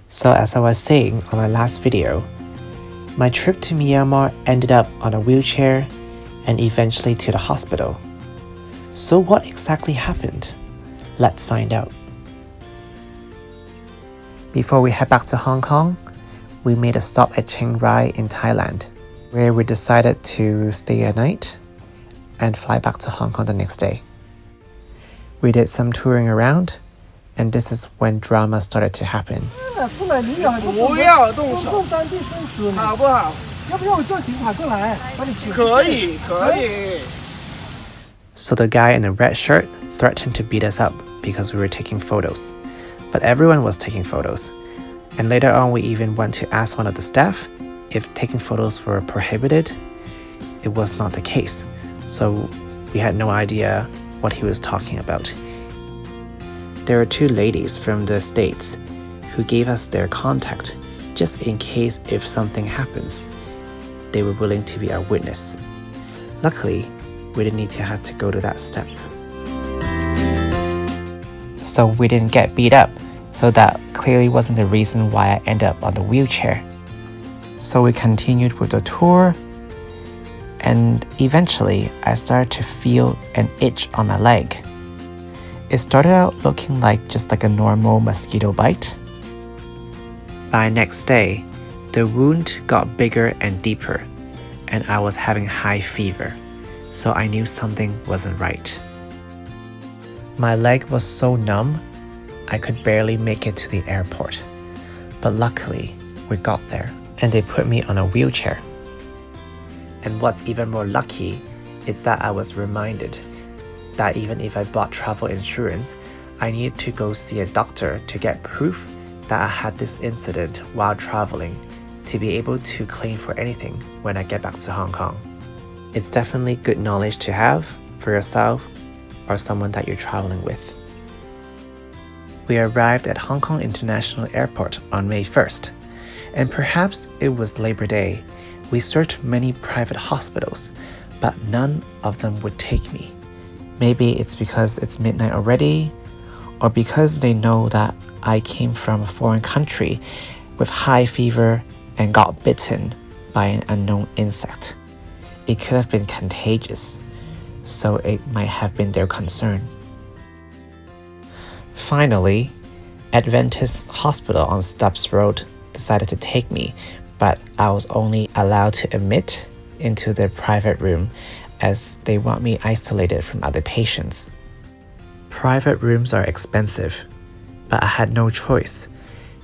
So as I was saying on my last video, my trip to Myanmar ended up on a wheelchair and eventually to the hospital. So what exactly happened? Let's find out. Before we head back to Hong Kong, we made a stop at Chiang Rai in Thailand, where we decided to stay a night and fly back to Hong Kong the next day. We did some touring around, and this is when drama started to happen. So the guy in the red shirt threatened to beat us up because we were taking photos. But everyone was taking photos. And later on, we even went to ask one of the staff if taking photos were prohibited. It was not the case. So we had no idea what he was talking about. There were two ladies from the States who gave us their contact just in case if something happens. They were willing to be our witness. Luckily, we didn't need to have to go to that step. So we didn't get beat up, so that clearly wasn't the reason why I ended up on the wheelchair. So we continued with the tour, and eventually I started to feel an itch on my leg. It started out looking just like a normal mosquito bite. By next day, the wound got bigger and deeper, and I was having high fever, so I knew something wasn't right. My leg was so numb, I could barely make it to the airport. But luckily, we got there, and they put me on a wheelchair. And what's even more lucky is that I was reminded that even if I bought travel insurance, I needed to go see a doctor to get proof that I had this incident while traveling to be able to claim for anything when I get back to Hong Kong. It's definitely good knowledge to have for yourself or someone that you're traveling with. We arrived at Hong Kong International Airport on May 1st, and perhaps it was Labor Day. We searched many private hospitals, but none of them would take me. Maybe it's because it's midnight already, or because they know that I came from a foreign country with high fever and got bitten by an unknown insect. It could have been contagious, so it might have been their concern. Finally, Adventist Hospital on Stubbs Road decided to take me, but I was only allowed to admit into their private room as they want me isolated from other patients. Private rooms are expensive, but I had no choice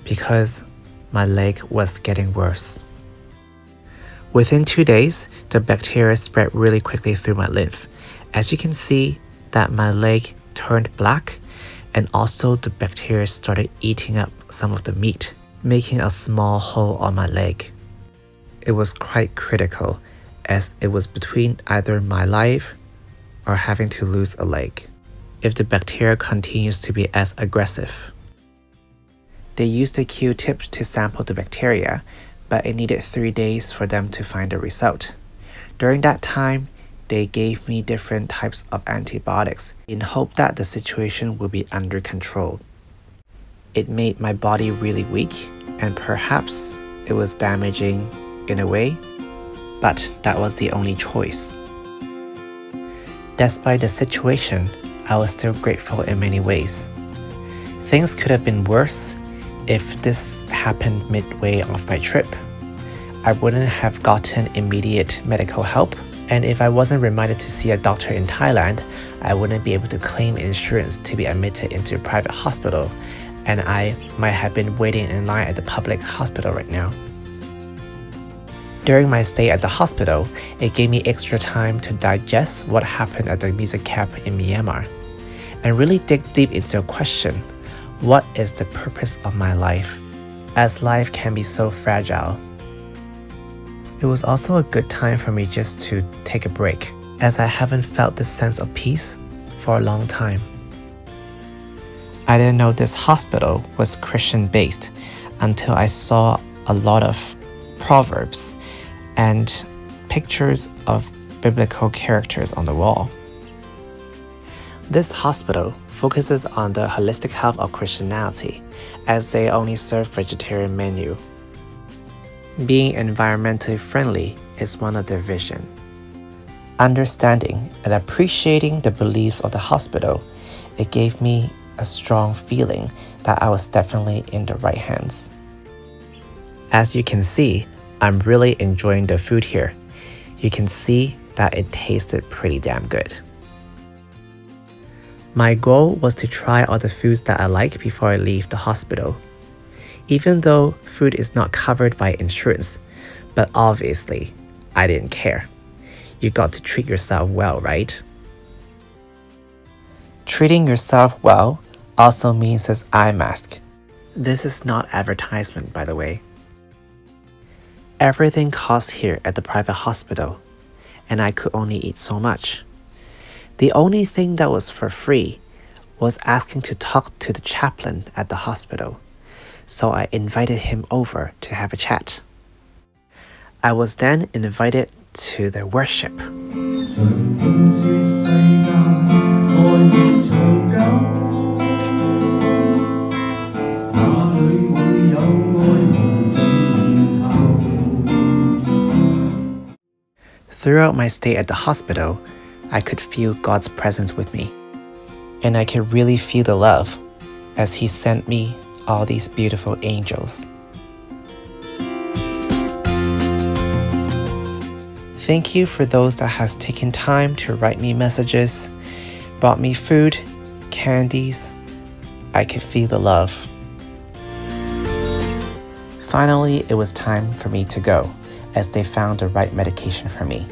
because my leg was getting worse. Within 2 days, the bacteria spread really quickly through my lymph. As you can see, that my leg turned black, and also the bacteria started eating up some of the meat, making a small hole on my leg. It was quite critical, as it was between either my life or having to lose a leg if the bacteria continues to be as aggressive. They used a Q-tip to sample the bacteria, but it needed 3 days for them to find a result. During that time, they gave me different types of antibiotics in hope that the situation would be under control. It made my body really weak, and perhaps it was damaging in a way, but that was the only choice. Despite the situation, I was still grateful in many ways. Things could have been worse if this happened midway of my trip. I wouldn't have gotten immediate medical help, and if I wasn't reminded to see a doctor in Thailand, I wouldn't be able to claim insurance to be admitted into a private hospital, and I might have been waiting in line at the public hospital right now. During my stay at the hospital, it gave me extra time to digest what happened at the music camp in Myanmar, and really dig deep into a question: what is the purpose of my life? As life can be so fragile. It was also a good time for me just to take a break, as I haven't felt this sense of peace for a long time. I didn't know this hospital was Christian-based until I saw a lot of proverbs and pictures of biblical characters on the wall. This hospital focuses on the holistic health of Christianity, as they only serve vegetarian menu. Being environmentally friendly is one of their vision. Understanding and appreciating the beliefs of the hospital, it gave me a strong feeling that I was definitely in the right hands. As you can see, I'm really enjoying the food here. You can see that it tasted pretty damn good. My goal was to try all the foods that I like before I leave the hospital. Even though food is not covered by insurance, but obviously, I didn't care. You got to treat yourself well, right? Treating yourself well also means this eye mask. This is not advertisement, by the way. Everything costs here at the private hospital, and I could only eat so much. The only thing that was for free was asking to talk to the chaplain at the hospital, so I invited him over to have a chat. I was then invited to their worship. Throughout my stay at the hospital, I could feel God's presence with me. And I could really feel the love as He sent me all these beautiful angels. Thank you for those that has taken time to write me messages, bought me food, candies. I could feel the love. Finally, it was time for me to go, as they found the right medication for me.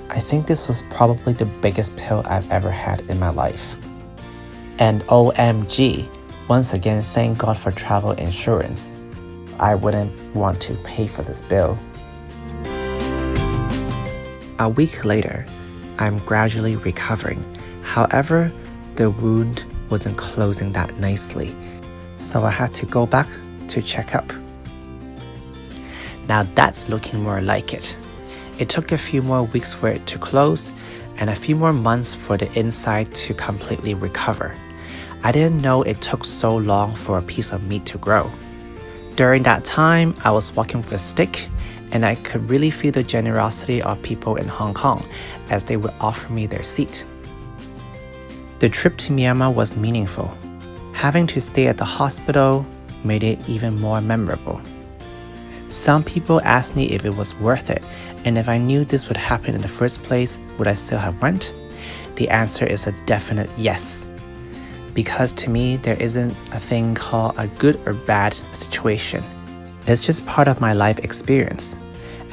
I think this was probably the biggest pill I've ever had in my life. And OMG, once again, thank God for travel insurance. I wouldn't want to pay for this bill. A week later, I'm gradually recovering. However, the wound wasn't closing that nicely, so I had to go back to check up. Now that's looking more like it. It took a few more weeks for it to close and a few more months for the inside to completely recover. I didn't know it took so long for a piece of meat to grow. During that time, I was walking with a stick, and I could really feel the generosity of people in Hong Kong as they would offer me their seat. The trip to Myanmar was meaningful. Having to stay at the hospital made it even more memorable. Some people asked me if it was worth it, and if I knew this would happen in the first place, would I still have went? The answer is a definite yes. Because to me, there isn't a thing called a good or bad situation. It's just part of my life experience.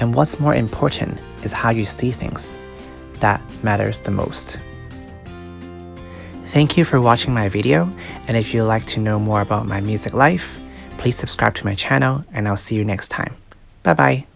And what's more important is how you see things. That matters the most. Thank you for watching my video, and if you'd like to know more about my music life, please subscribe to my channel, and I'll see you next time. Bye bye.